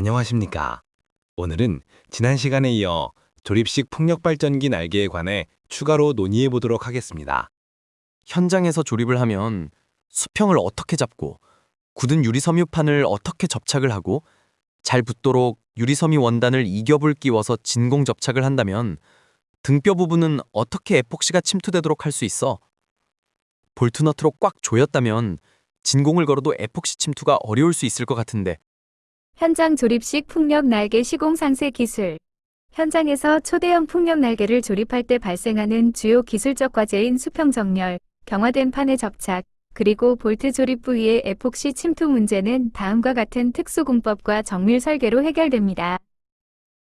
안녕하십니까. 오늘은 지난 시간에 이어 조립식 풍력발전기 날개에 관해 추가로 논의해 보도록 하겠습니다. 현장에서 조립을 하면 수평을 어떻게 잡고 굳은 유리섬유판을 어떻게 접착을 하고 잘 붙도록 유리섬유 원단을 2겹을 끼워서 진공 접착을 한다면 등뼈 부분은 어떻게 에폭시가 침투되도록 할 수 있어? 볼트너트로 꽉 조였다면 진공을 걸어도 에폭시 침투가 어려울 수 있을 것 같은데 현장 조립식 풍력 날개 시공 상세 기술. 현장에서 초대형 풍력 날개를 조립할 때 발생하는 주요 기술적 과제인 수평 정렬, 경화된 판의 접착, 그리고 볼트 조립 부위의 에폭시 침투 문제는 다음과 같은 특수 공법과 정밀 설계로 해결됩니다.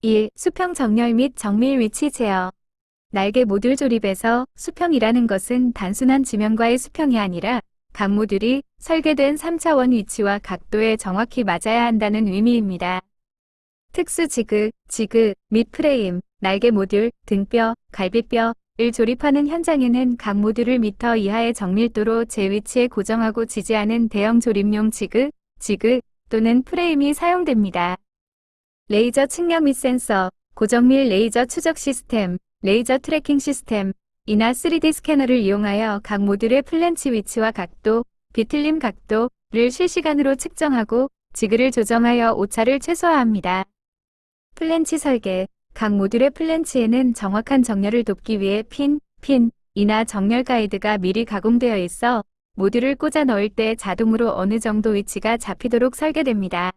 1. 수평 정렬 및 정밀 위치 제어. 날개 모듈 조립에서 수평이라는 것은 단순한 지면과의 수평이 아니라 각 모듈이 설계된 3차원 위치와 각도에 정확히 맞아야 한다는 의미입니다. 특수 지그 및 프레임, 날개 모듈, 등뼈, 갈비뼈를 조립하는 현장에는 각 모듈을 미터 이하의 정밀도로 제 위치에 고정하고 지지하는 대형 조립용 지그 또는 프레임이 사용됩니다. 레이저 측량 및 센서, 고정밀 레이저 추적 시스템, 레이저 트래킹 시스템, 이나 3D 스캐너를 이용하여 각 모듈의 플랜치 위치와 각도, 비틀림 각도를 실시간으로 측정하고 지그를 조정하여 오차를 최소화합니다. 플랜치 설계. 각 모듈의 플랜치에는 정확한 정렬을 돕기 위해 이나 정렬 가이드가 미리 가공되어 있어 모듈을 꽂아 넣을 때 자동으로 어느 정도 위치가 잡히도록 설계됩니다.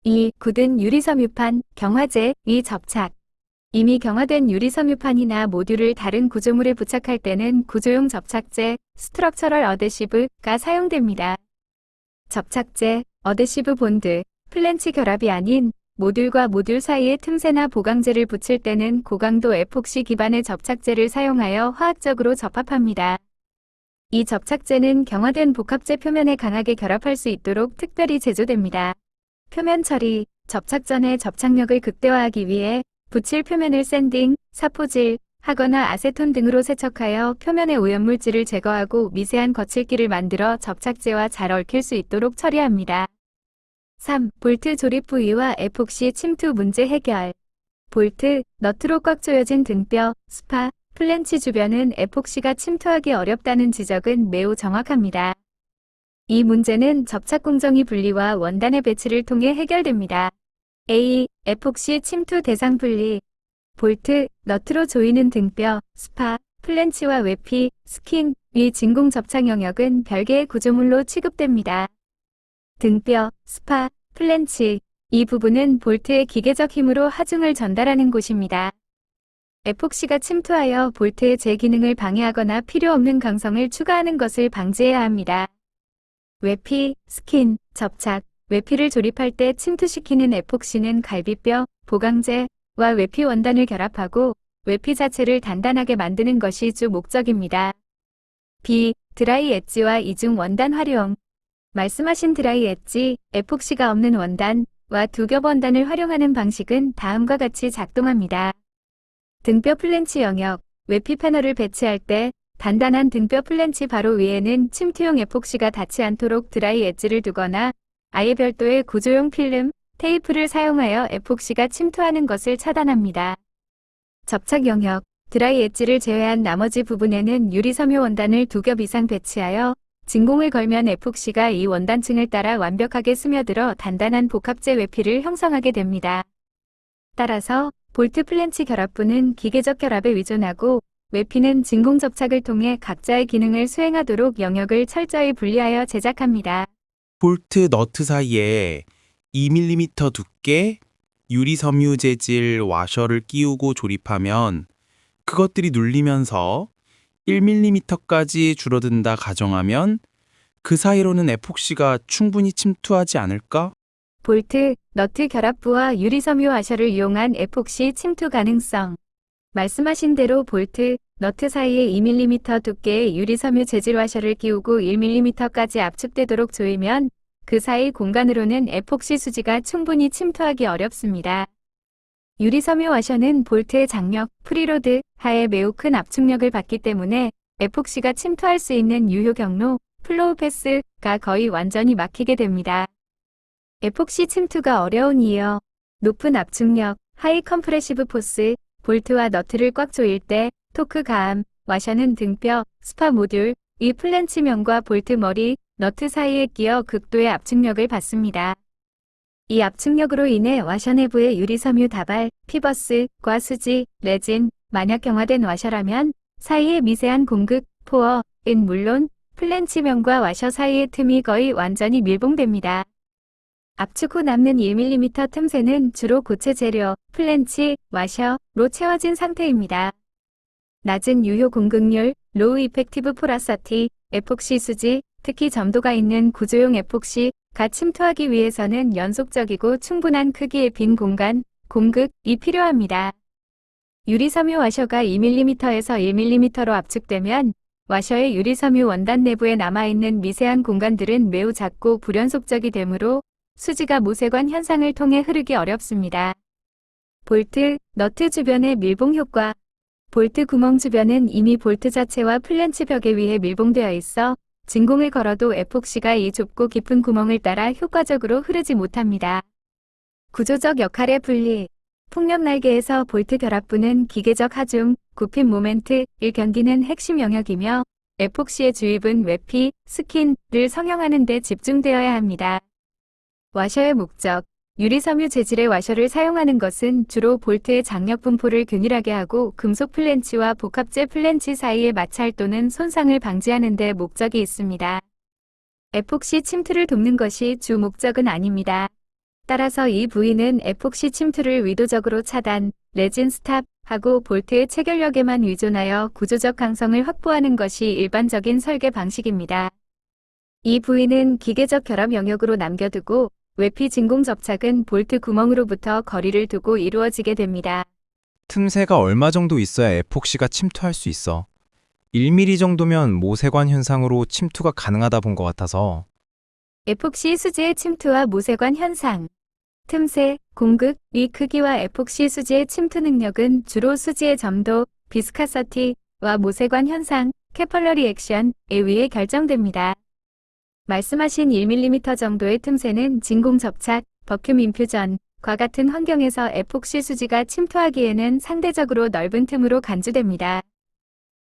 2. 굳은 유리섬유판, 경화제, 위 접착. 이미 경화된 유리섬유판이나 모듈을 다른 구조물에 부착할 때는 구조용 접착제, 스트럭처럴 어데시브가 사용됩니다. 접착제, 어데시브 본드, 플랜치 결합이 아닌 모듈과 모듈 사이에 틈새나 보강제를 붙일 때는 고강도 에폭시 기반의 접착제를 사용하여 화학적으로 접합합니다. 이 접착제는 경화된 복합재 표면에 강하게 결합할 수 있도록 특별히 제조됩니다. 표면 처리, 접착 전의 접착력을 극대화하기 위해 붙일 표면을 샌딩, 사포질, 하거나 아세톤 등으로 세척하여 표면의 오염물질을 제거하고 미세한 거칠기를 만들어 접착제와 잘 얽힐 수 있도록 처리합니다. 3. 볼트 조립 부위와 에폭시 침투 문제 해결. 볼트, 너트로 꽉 조여진 등뼈, 스파, 플랜치 주변은 에폭시가 침투하기 어렵다는 지적은 매우 정확합니다. 이 문제는 접착 공정위 분리와 원단의 배치를 통해 해결됩니다. A. 에폭시 침투 대상 분리. 볼트, 너트로 조이는 등뼈, 스파, 플랜치와 외피, 스킨, 위 진공 접착 영역은 별개의 구조물로 취급됩니다. 등뼈, 스파, 플랜치, 이 부분은 볼트의 기계적 힘으로 하중을 전달하는 곳입니다. 에폭시가 침투하여 볼트의 제 기능을 방해하거나 필요 없는 강성을 추가하는 것을 방지해야 합니다. 외피, 스킨, 접착, 외피를 조립할 때 침투시키는 에폭시는 갈비뼈, 보강제와 외피 원단을 결합하고 외피 자체를 단단하게 만드는 것이 주 목적입니다. B. 드라이 엣지와 이중 원단 활용. 말씀하신 드라이 엣지, 에폭시가 없는 원단과 두 겹 원단을 활용하는 방식은 다음과 같이 작동합니다. 등뼈 플랜치 영역, 외피 패널을 배치할 때 단단한 등뼈 플랜치 바로 위에는 침투용 에폭시가 닿지 않도록 드라이 엣지를 두거나 아예 별도의 구조용 필름, 테이프를 사용하여 에폭시가 침투하는 것을 차단합니다. 접착 영역, 드라이 엣지를 제외한 나머지 부분에는 유리섬유 원단을 두 겹 이상 배치하여 진공을 걸면 에폭시가 이 원단층을 따라 완벽하게 스며들어 단단한 복합재 외피를 형성하게 됩니다. 따라서 볼트 플랜치 결합부는 기계적 결합에 의존하고 외피는 진공 접착을 통해 각자의 기능을 수행하도록 영역을 철저히 분리하여 제작합니다. 볼트 너트 사이에 2mm 두께 유리섬유 재질 와셔를 끼우고 조립하면 그것들이 눌리면서 1mm까지 줄어든다 가정하면 그 사이로는 에폭시가 충분히 침투하지 않을까? 볼트, 너트 결합부와 유리섬유 와셔를 이용한 에폭시 침투 가능성. 말씀하신 대로 볼트, 너트 사이에 2mm 두께의 유리섬유 재질 와셔를 끼우고 1mm까지 압축되도록 조이면 그 사이 공간으로는 에폭시 수지가 충분히 침투하기 어렵습니다. 유리섬유 와셔는 볼트의 장력, 프리로드 하에 매우 큰 압축력을 받기 때문에 에폭시가 침투할 수 있는 유효 경로, 플로우 패스가 거의 완전히 막히게 됩니다. 에폭시 침투가 어려운 이유. 높은 압축력, 하이 컴프레시브 포스, 볼트와 너트를 꽉 조일 때 토크 가함, 와셔는 등뼈, 스파 모듈, 이 플랜치면과 볼트 머리, 너트 사이에 끼어 극도의 압축력을 받습니다. 이 압축력으로 인해 와셔 내부의 유리섬유 다발, 피버스과 수지, 레진, 만약 경화된 와셔라면 사이의 미세한 공극, 포어은 물론 플랜치면과 와셔 사이의 틈이 거의 완전히 밀봉됩니다. 압축 후 남는 1mm 틈새는 주로 고체 재료, 플랜치, 와셔로 채워진 상태입니다. 낮은 유효 공극률, 로우 이펙티브 포라서티, 에폭시 수지, 특히 점도가 있는 구조용 에폭시가 침투하기 위해서는 연속적이고 충분한 크기의 빈 공간, 공극이 필요합니다. 유리섬유 와셔가 2mm에서 1mm로 압축되면 와셔의 유리섬유 원단 내부에 남아있는 미세한 공간들은 매우 작고 불연속적이 되므로 수지가 모세관 현상을 통해 흐르기 어렵습니다. 볼트, 너트 주변의 밀봉 효과. 볼트 구멍 주변은 이미 볼트 자체와 플랜치 벽에 의해 밀봉되어 있어 진공을 걸어도 에폭시가 이 좁고 깊은 구멍을 따라 효과적으로 흐르지 못합니다. 구조적 역할의 분리. 폭력 날개에서 볼트 결합부는 기계적 하중, 굽힘 모멘트를 견디는 핵심 영역이며 에폭시의 주입은 외피, 스킨을 성형하는 데 집중되어야 합니다. 와셔의 목적. 유리섬유 재질의 와셔를 사용하는 것은 주로 볼트의 장력 분포를 균일하게 하고 금속 플랜치와 복합재 플랜치 사이의 마찰 또는 손상을 방지하는 데 목적이 있습니다. 에폭시 침투를 돕는 것이 주 목적은 아닙니다. 따라서 이 부위는 에폭시 침투를 의도적으로 차단, 레진 스탑하고 볼트의 체결력에만 의존하여 구조적 강성을 확보하는 것이 일반적인 설계 방식입니다. 이 부위는 기계적 결합 영역으로 남겨두고 외피 진공 접착은 볼트 구멍으로부터 거리를 두고 이루어지게 됩니다. 틈새가 얼마 정도 있어야 에폭시가 침투할 수 있어? 1mm 정도면 모세관 현상으로 침투가 가능하다 본 것 같아서. 에폭시 수지의 침투와 모세관 현상. 틈새, 공극의 크기와 에폭시 수지의 침투 능력은 주로 수지의 점도, 비스카서티와 모세관 현상, 캐펄러리 액션에 의해 결정됩니다. 말씀하신 1mm 정도의 틈새는 진공 접착, 버큐um 인퓨전과 같은 환경에서 에폭시 수지가 침투하기에는 상대적으로 넓은 틈으로 간주됩니다.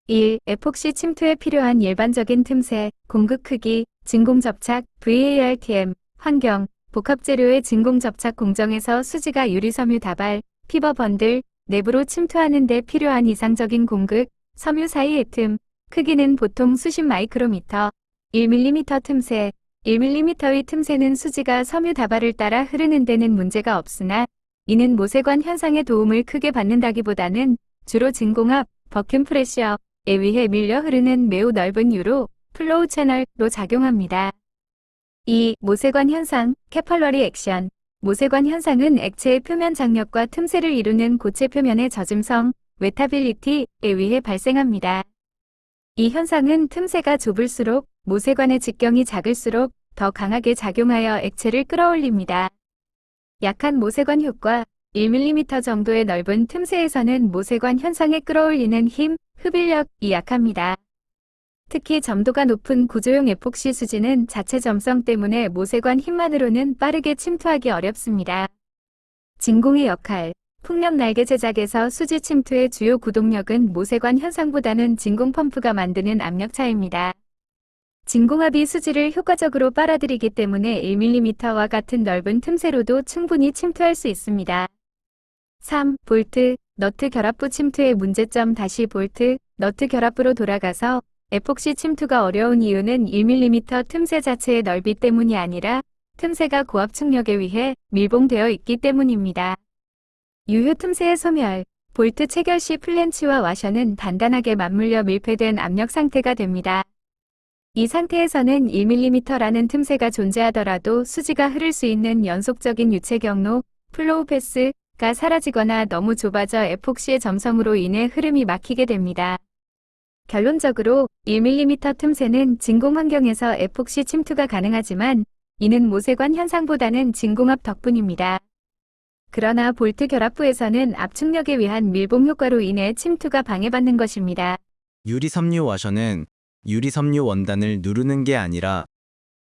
1. 에폭시 침투에 필요한 일반적인 틈새, 공극 크기, 진공 접착, VARTM, 환경, 복합재료의 진공 접착 공정에서 수지가 유리섬유 다발, 피버 번들, 내부로 침투하는 데 필요한 이상적인 공극, 섬유 사이의 틈, 크기는 보통 수십 마이크로미터, 1mm 틈새, 1mm의 틈새는 수지가 섬유 다발을 따라 흐르는 데는 문제가 없으나 이는 모세관 현상의 도움을 크게 받는다기보다는 주로 진공압, 버큐um 프레셔에 의해 밀려 흐르는 매우 넓은 유로, 플로우 채널로 작용합니다. 2. 모세관 현상, 캐펄러리 액션. 모세관 현상은 액체의 표면 장력과 틈새를 이루는 고체 표면의 젖음성, 웨타빌리티에 의해 발생합니다. 이 현상은 틈새가 좁을수록 모세관의 직경이 작을수록 더 강하게 작용하여 액체를 끌어올립니다. 약한 모세관 효과. 1mm 정도의 넓은 틈새에서는 모세관 현상에 끌어올리는 힘, 흡입력이 약합니다. 특히 점도가 높은 구조용 에폭시 수지는 자체 점성 때문에 모세관 힘만으로는 빠르게 침투하기 어렵습니다. 진공의 역할. 풍력 날개 제작에서 수지 침투의 주요 구동력은 모세관 현상보다는 진공 펌프가 만드는 압력 차이입니다. 진공압이 수지를 효과적으로 빨아들이기 때문에 1mm와 같은 넓은 틈새로도 충분히 침투할 수 있습니다. 3. 볼트, 너트 결합부 침투의 문제점. 다시 볼트, 너트 결합부로 돌아가서 에폭시 침투가 어려운 이유는 1mm 틈새 자체의 넓이 때문이 아니라 틈새가 고압축력에 의해 밀봉되어 있기 때문입니다. 유효 틈새의 소멸. 볼트 체결 시 플랜치와 와셔는 단단하게 맞물려 밀폐된 압력 상태가 됩니다. 이 상태에서는 1mm라는 틈새가 존재하더라도 수지가 흐를 수 있는 연속적인 유체 경로, 플로우 패스가 사라지거나 너무 좁아져 에폭시의 점성으로 인해 흐름이 막히게 됩니다. 결론적으로 1mm 틈새는 진공 환경에서 에폭시 침투가 가능하지만 이는 모세관 현상보다는 진공압 덕분입니다. 그러나 볼트 결합부에서는 압축력에 의한 밀봉 효과로 인해 침투가 방해받는 것입니다. 유리섬유 와셔는 유리섬유 원단을 누르는 게 아니라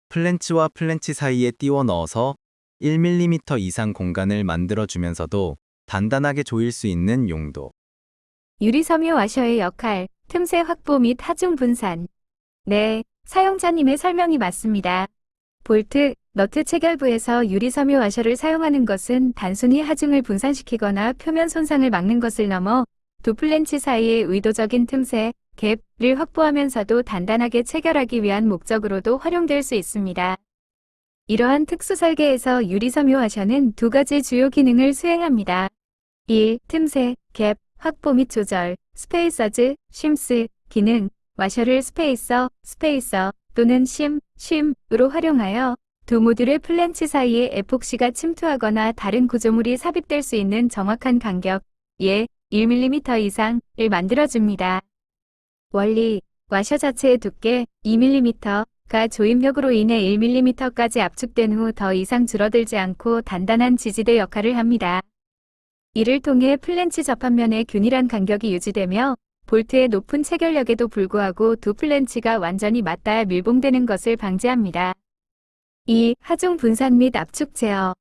플랜치와 플랜치 사이에 띄워 넣어서 1mm 이상 공간을 만들어주면서도 단단하게 조일 수 있는 용도. 유리섬유 와셔의 역할, 틈새 확보 및 하중 분산. 네, 사용자님의 설명이 맞습니다. 볼트, 너트 체결부에서 유리섬유 와셔를 사용하는 것은 단순히 하중을 분산시키거나 표면 손상을 막는 것을 넘어 두 플랜치 사이의 의도적인 틈새, 갭을 확보하면서도 단단하게 체결하기 위한 목적으로도 활용될 수 있습니다. 이러한 특수 설계에서 유리섬유 와셔는 두 가지 주요 기능을 수행합니다. 1. 틈새, 갭, 확보 및 조절, 스페이서즈, 쉼스, 기능, 와셔를 스페이서 또는 쉼으로 활용하여 두 모듈의 플랜치 사이에 에폭시가 침투하거나 다른 구조물이 삽입될 수 있는 정확한 간격, 1mm 이상을 만들어줍니다. 원리, 와셔 자체의 두께 2mm가 조임력으로 인해 1mm까지 압축된 후 더 이상 줄어들지 않고 단단한 지지대 역할을 합니다. 이를 통해 플랜치 접합면의 균일한 간격이 유지되며 볼트의 높은 체결력에도 불구하고 두 플랜치가 완전히 맞닿아 밀봉되는 것을 방지합니다. 2. 하중 분산 및 압축 제어.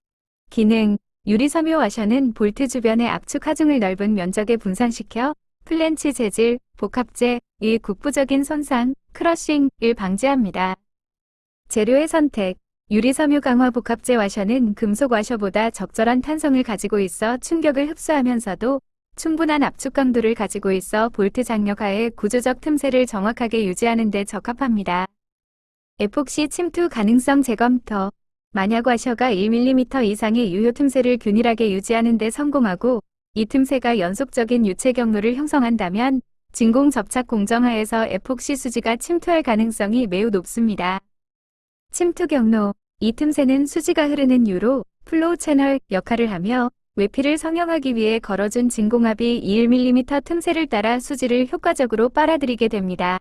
기능, 유리섬유 와셔는 볼트 주변의 압축 하중을 넓은 면적에 분산시켜 플랜치 재질, 복합재의 국부적인 손상, 크러싱을 방지합니다. 재료의 선택, 유리섬유 강화 복합재 와셔는 금속 와셔보다 적절한 탄성을 가지고 있어 충격을 흡수하면서도 충분한 압축 강도를 가지고 있어 볼트 장력 하에 구조적 틈새를 정확하게 유지하는 데 적합합니다. 에폭시 침투 가능성 재검토. 만약 와셔가 1mm 이상의 유효 틈새를 균일하게 유지하는 데 성공하고 이 틈새가 연속적인 유체 경로를 형성한다면 진공 접착 공정하에서 에폭시 수지가 침투할 가능성이 매우 높습니다. 침투 경로, 이 틈새는 수지가 흐르는 유로, 플로우 채널 역할을 하며 외피를 성형하기 위해 걸어준 진공압이 1mm 틈새를 따라 수지를 효과적으로 빨아들이게 됩니다.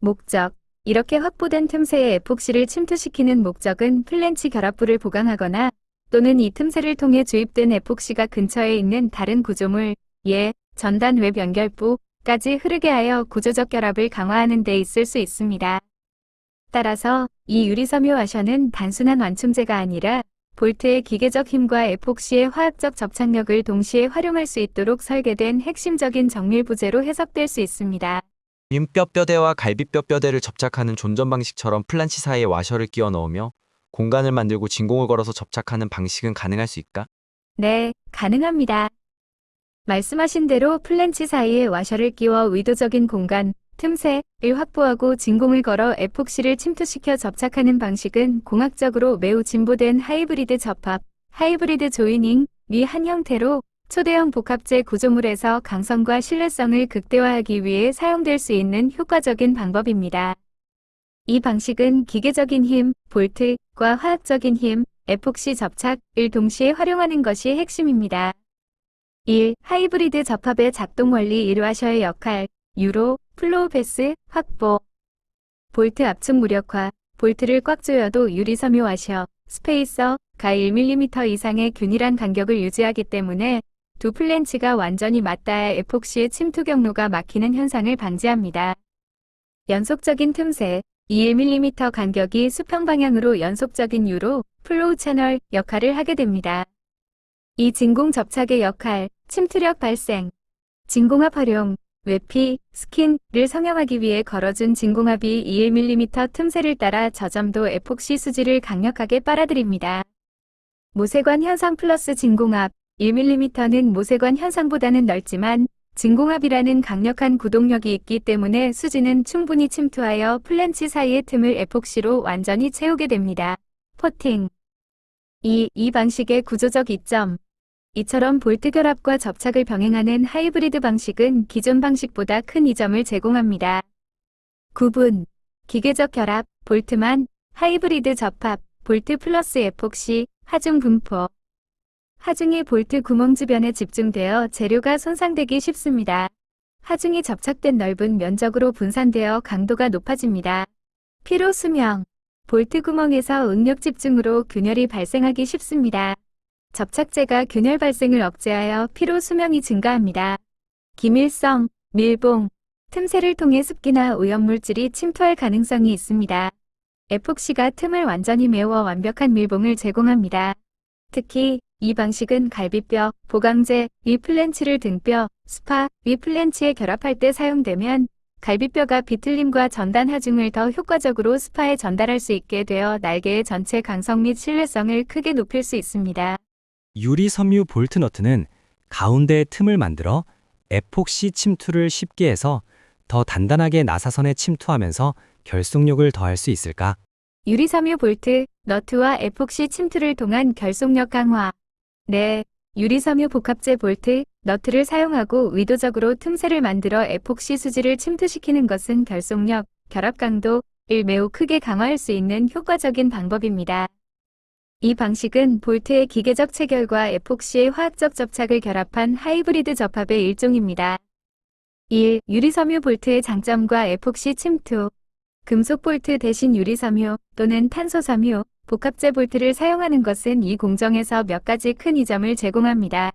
목적, 이렇게 확보된 틈새에 에폭시를 침투시키는 목적은 플랜치 결합부를 보강하거나 또는 이 틈새를 통해 주입된 에폭시가 근처에 있는 다른 구조물, 전단 웹 연결부까지 흐르게 하여 구조적 결합을 강화하는 데 있을 수 있습니다. 따라서 이 유리섬유 와셔는 단순한 완충제가 아니라 볼트의 기계적 힘과 에폭시의 화학적 접착력을 동시에 활용할 수 있도록 설계된 핵심적인 정밀 부재로 해석될 수 있습니다. 인뼈 뼈대와 갈비뼈 뼈대를 접착하는 존전 방식처럼 플란치 사이에 와셔를 끼워 넣으며 공간을 만들고 진공을 걸어서 접착하는 방식은 가능할 수 있까? 네, 가능합니다. 말씀하신 대로 플랜치 사이에 와셔를 끼워 의도적인 공간, 틈새를 확보하고 진공을 걸어 에폭시를 침투시켜 접착하는 방식은 공학적으로 매우 진보된 하이브리드 접합, 하이브리드 조이닝 위 한 형태로 초대형 복합재 구조물에서 강성과 신뢰성을 극대화하기 위해 사용될 수 있는 효과적인 방법입니다. 이 방식은 기계적인 힘, 볼트과 화학적인 힘, 에폭시 접착을 동시에 활용하는 것이 핵심입니다. 1. 하이브리드 접합의 작동 원리 1. 와셔의 역할, 유로, 플로우 패스, 확보. 볼트 압축 무력화, 볼트를 꽉 조여도 유리섬유 와셔, 스페이서가 1mm 이상의 균일한 간격을 유지하기 때문에 두 플랜치가 완전히 맞닿아 에폭시의 침투 경로가 막히는 현상을 방지합니다. 연속적인 틈새, 1mm 간격이 수평 방향으로 연속적인 유로, 플로우 채널 역할을 하게 됩니다. 이 진공 접착의 역할, 침투력 발생, 진공압 활용, 외피, 스킨을 성형하기 위해 걸어준 진공압이 1mm 틈새를 따라 저점도 에폭시 수지를 강력하게 빨아들입니다. 모세관 현상 플러스 진공압, 1mm는 모세관 현상보다는 넓지만 진공압이라는 강력한 구동력이 있기 때문에 수지는 충분히 침투하여 플랜치 사이의 틈을 에폭시로 완전히 채우게 됩니다. 포팅. 이 방식의 구조적 이점. 이처럼 볼트 결합과 접착을 병행하는 하이브리드 방식은 기존 방식보다 큰 이점을 제공합니다. 구분. 기계적 결합, 볼트만, 하이브리드 접합, 볼트 플러스 에폭시, 하중 분포. 하중이 볼트 구멍 주변에 집중되어 재료가 손상되기 쉽습니다. 하중이 접착된 넓은 면적으로 분산되어 강도가 높아집니다. 피로 수명. 볼트 구멍에서 응력 집중으로 균열이 발생하기 쉽습니다. 접착제가 균열 발생을 억제하여 피로 수명이 증가합니다. 기밀성, 밀봉. 틈새를 통해 습기나 오염물질이 침투할 가능성이 있습니다. 에폭시가 틈을 완전히 메워 완벽한 밀봉을 제공합니다. 특히 이 방식은 갈비뼈, 보강제, 위플랜치를 등뼈, 스파, 위플랜치에 결합할 때 사용되면 갈비뼈가 비틀림과 전단 하중을 더 효과적으로 스파에 전달할 수 있게 되어 날개의 전체 강성 및 신뢰성을 크게 높일 수 있습니다. 유리 섬유 볼트 너트는 가운데에 틈을 만들어 에폭시 침투를 쉽게 해서 더 단단하게 나사선에 침투하면서 결속력을 더할 수 있을까? 유리섬유 볼트, 너트와 에폭시 침투를 통한 결속력 강화. 네, 유리섬유 복합재 볼트, 너트를 사용하고 의도적으로 틈새를 만들어 에폭시 수지를 침투시키는 것은 결속력, 결합 강도를 매우 크게 강화할 수 있는 효과적인 방법입니다. 이 방식은 볼트의 기계적 체결과 에폭시의 화학적 접착을 결합한 하이브리드 접합의 일종입니다. 1. 유리섬유 볼트의 장점과 에폭시 침투. 금속 볼트 대신 유리섬유 또는 탄소섬유, 복합재 볼트를 사용하는 것은 이 공정에서 몇 가지 큰 이점을 제공합니다.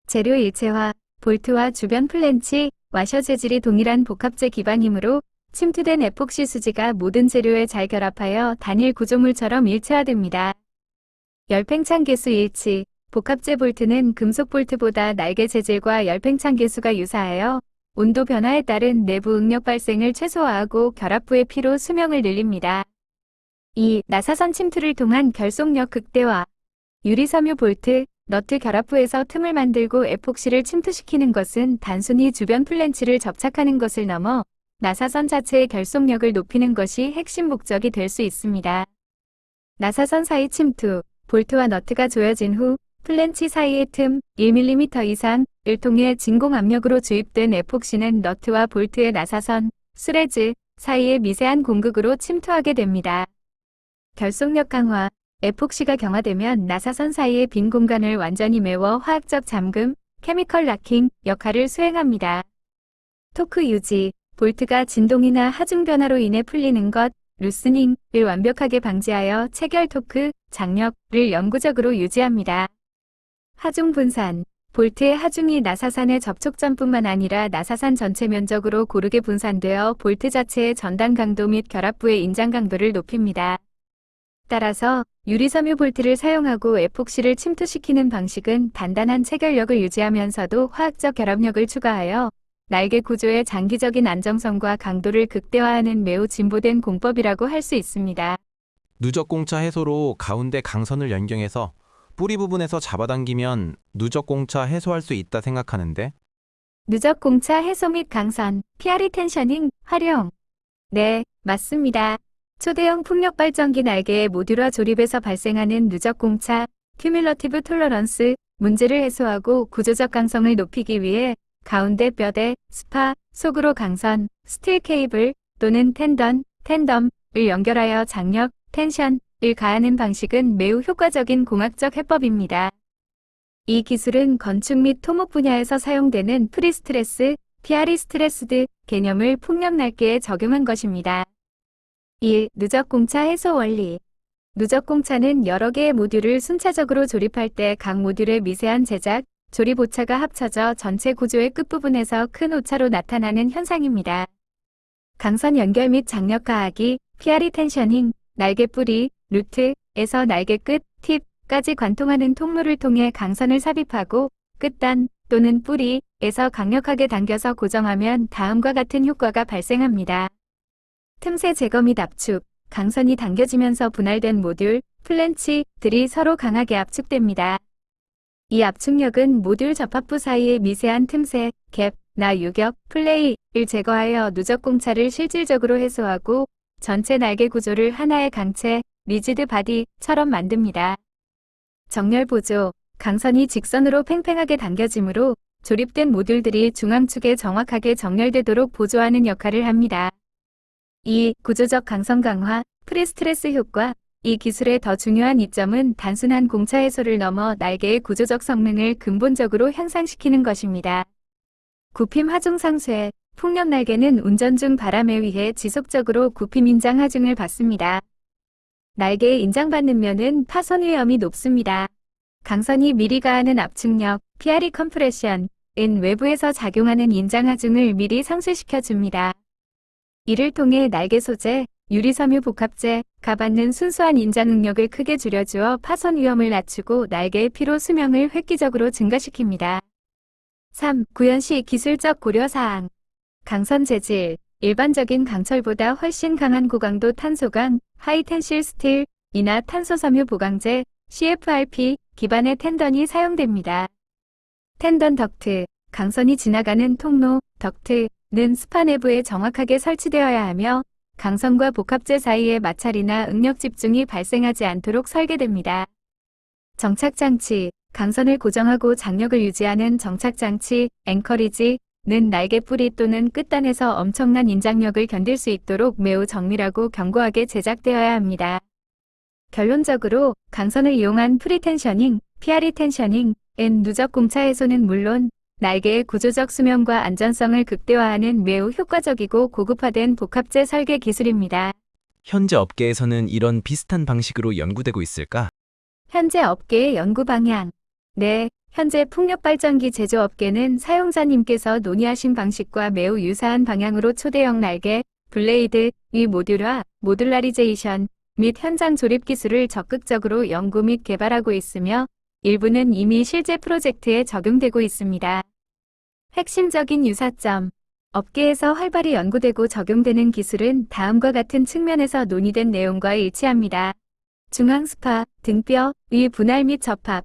재료 일체화, 볼트와 주변 플랜치, 와셔 재질이 동일한 복합재 기반이므로 침투된 에폭시 수지가 모든 재료에 잘 결합하여 단일 구조물처럼 일체화됩니다. 열팽창 계수 일치, 복합재 볼트는 금속 볼트보다 날개 재질과 열팽창 계수가 유사하여 온도 변화에 따른 내부 응력 발생을 최소화하고 결합부의 피로 수명을 늘립니다. 2. 나사선 침투를 통한 결속력 극대화. 유리섬유 볼트, 너트 결합부에서 틈을 만들고 에폭시를 침투시키는 것은 단순히 주변 플랜치를 접착하는 것을 넘어 나사선 자체의 결속력을 높이는 것이 핵심 목적이 될 수 있습니다. 나사선 사이 침투, 볼트와 너트가 조여진 후 플랜치 사이의 틈 1mm 이상을 통해 진공 압력으로 주입된 에폭시는 너트와 볼트의 나사선, 스레즈 사이의 미세한 공극으로 침투하게 됩니다. 결속력 강화, 에폭시가 경화되면 나사선 사이의 빈 공간을 완전히 메워 화학적 잠금, 케미컬 락킹 역할을 수행합니다. 토크 유지, 볼트가 진동이나 하중 변화로 인해 풀리는 것, 루스닝을 완벽하게 방지하여 체결 토크, 장력을 영구적으로 유지합니다. 하중 분산, 볼트의 하중이 나사산의 접촉점뿐만 아니라 나사산 전체 면적으로 고르게 분산되어 볼트 자체의 전단 강도 및 결합부의 인장 강도를 높입니다. 따라서 유리섬유 볼트를 사용하고 에폭시를 침투시키는 방식은 단단한 체결력을 유지하면서도 화학적 결합력을 추가하여 날개 구조의 장기적인 안정성과 강도를 극대화하는 매우 진보된 공법이라고 할 수 있습니다. 누적공차 해소로 가운데 강선을 연경해서 뿌리 부분에서 잡아당기면 누적공차 해소할 수 있다 생각하는데 누적공차 해소 및 강선, PRE 텐셔닝, 활용. 네, 맞습니다. 초대형 풍력발전기 날개의 모듈화 조립에서 발생하는 누적공차, 큐뮬러티브 톨러런스 문제를 해소하고 구조적 강성을 높이기 위해 가운데 뼈대, 스파, 속으로 강선, 스틸 케이블 또는 텐덤을 연결하여 장력, 텐션을 가하는 방식은 매우 효과적인 공학적 해법입니다. 이 기술은 건축 및 토목 분야에서 사용되는 프리스트레스, PRE 스트레스드 개념을 풍력 날개에 적용한 것입니다. 1. 누적공차 해소 원리. 누적공차는 여러 개의 모듈을 순차적으로 조립할 때 각 모듈의 미세한 제작, 조립 오차가 합쳐져 전체 구조의 끝부분에서 큰 오차로 나타나는 현상입니다. 강선 연결 및 장력 가하기, PRE 텐셔닝, 날개 뿌리, 루트에서 날개 끝, 팁까지 관통하는 통로를 통해 강선을 삽입하고 끝단 또는 뿌리에서 강력하게 당겨서 고정하면 다음과 같은 효과가 발생합니다. 틈새 제거 및 압축, 강선이 당겨지면서 분할된 모듈, 플랜치들이 서로 강하게 압축됩니다. 이 압축력은 모듈 접합부 사이의 미세한 틈새, 갭, 나 유격, 플레이를 제거하여 누적공차를 실질적으로 해소하고 전체 날개 구조를 하나의 강체, 리지드 바디처럼 만듭니다. 정렬 보조, 강선이 직선으로 팽팽하게 당겨지므로 조립된 모듈들이 중앙축에 정확하게 정렬되도록 보조하는 역할을 합니다. 2. 구조적 강성 강화, 프리스트레스 효과. 이 기술의 더 중요한 이점은 단순한 공차 해소를 넘어 날개의 구조적 성능을 근본적으로 향상시키는 것입니다. 굽힘 하중 상쇄, 풍력 날개는 운전 중 바람에 의해 지속적으로 굽힘 인장 하중을 받습니다. 날개에 인장받는 면은 파손 위험이 높습니다. 강선이 미리 가하는 압축력, PRE 컴프레션은 외부에서 작용하는 인장 하중을 미리 상쇄시켜 줍니다. 이를 통해 날개 소재, 유리섬유 복합재, 가받는 순수한 인자 능력을 크게 줄여주어 파손 위험을 낮추고 날개의 피로 수명을 획기적으로 증가시킵니다. 3. 구현시 기술적 고려사항. 강선 재질. 일반적인 강철보다 훨씬 강한 고강도 탄소강, 하이텐실 스틸, 이나 탄소섬유 보강재, CFRP 기반의 텐던이 사용됩니다. 텐던 덕트. 강선이 지나가는 통로, 덕트는 스파 내부에 정확하게 설치되어야 하며 강선과 복합재 사이에 마찰이나 응력 집중이 발생하지 않도록 설계됩니다. 정착장치. 강선을 고정하고 장력을 유지하는 정착장치, 앵커리지는 날개 뿌리 또는 끝단에서 엄청난 인장력을 견딜 수 있도록 매우 정밀하고 견고하게 제작되어야 합니다. 결론적으로 강선을 이용한 프리텐셔닝, PRE 텐셔닝은 누적 공차 해소는 물론 날개의 구조적 수명과 안전성을 극대화하는 매우 효과적이고 고급화된 복합재 설계 기술입니다. 현재 업계에서는 이런 비슷한 방식으로 연구되고 있을까? 현재 업계의 연구 방향. 네, 현재 풍력발전기 제조업계는 사용자님께서 논의하신 방식과 매우 유사한 방향으로 초대형 날개, 블레이드, 위 모듈화, 모듈라리제이션 및 현장 조립 기술을 적극적으로 연구 및 개발하고 있으며 일부는 이미 실제 프로젝트에 적용되고 있습니다. 핵심적인 유사점. 업계에서 활발히 연구되고 적용되는 기술은 다음과 같은 측면에서 논의된 내용과 일치합니다. 중앙 스파, 등뼈, 위 분할 및 접합.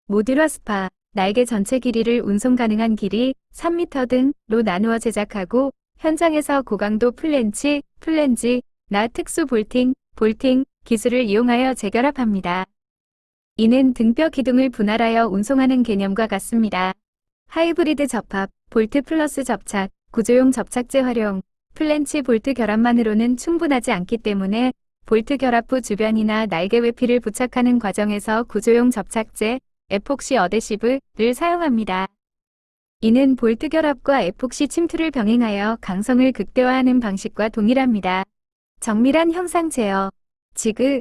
모듈화 스파, 날개 전체 길이를 운송 가능한 길이 3m 등로 나누어 제작하고 현장에서 고강도 플랜지, 나 특수 볼팅 기술을 이용하여 재결합합니다. 이는 등뼈 기둥을 분할하여 운송하는 개념과 같습니다. 하이브리드 접합, 볼트 플러스 접착, 구조용 접착제 활용, 플랜치 볼트 결합만으로는 충분하지 않기 때문에 볼트 결합부 주변이나 날개 외피를 부착하는 과정에서 구조용 접착제, 에폭시 어데시브를 사용합니다. 이는 볼트 결합과 에폭시 침투를 병행하여 강성을 극대화하는 방식과 동일합니다. 정밀한 형상 제어, 지그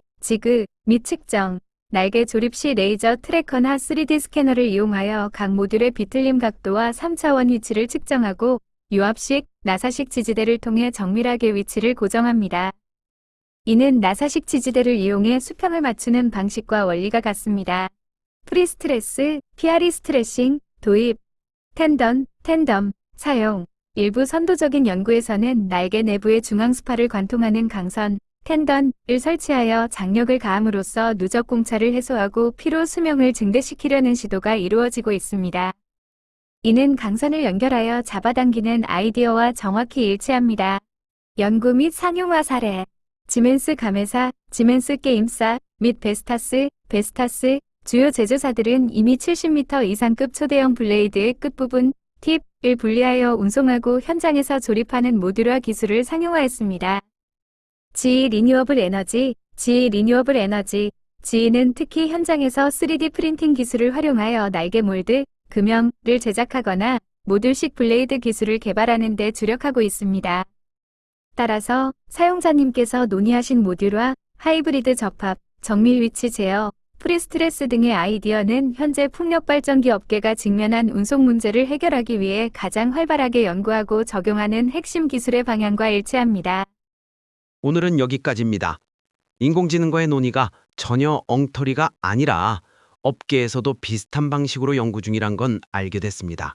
및 측정, 날개 조립 시 레이저 트래커나 3D 스캐너를 이용하여 각 모듈의 비틀림 각도와 3차원 위치를 측정하고 유압식, 나사식 지지대를 통해 정밀하게 위치를 고정합니다. 이는 나사식 지지대를 이용해 수평을 맞추는 방식과 원리가 같습니다. 프리스트레스, PRE 스트레싱, 도입, 텐덤, 사용. 일부 선도적인 연구에서는 날개 내부에 중앙 스파를 관통하는 강선, 텐던을 설치하여 장력을 가함으로써 누적 공차를 해소하고 피로 수명을 증대시키려는 시도가 이루어지고 있습니다. 이는 강선을 연결하여 잡아당기는 아이디어와 정확히 일치합니다. 연구 및 상용화 사례. 지멘스 가메사, 지멘스 게임사 및 베스타스, 주요 제조사들은 이미 70m 이상급 초대형 블레이드의 끝부분, 팁을 분리하여 운송하고 현장에서 조립하는 모듈화 기술을 상용화했습니다. GE 리뉴어블 에너지, GE는 특히 현장에서 3D 프린팅 기술을 활용하여 날개 몰드, 금형을 제작하거나 모듈식 블레이드 기술을 개발하는 데 주력하고 있습니다. 따라서 사용자님께서 논의하신 모듈화, 하이브리드 접합, 정밀 위치 제어, 프리스트레스 등의 아이디어는 현재 풍력발전기 업계가 직면한 운송 문제를 해결하기 위해 가장 활발하게 연구하고 적용하는 핵심 기술의 방향과 일치합니다. 오늘은 여기까지입니다. 인공지능과의 논의가 전혀 엉터리가 아니라 업계에서도 비슷한 방식으로 연구 중이란 건 알게 됐습니다.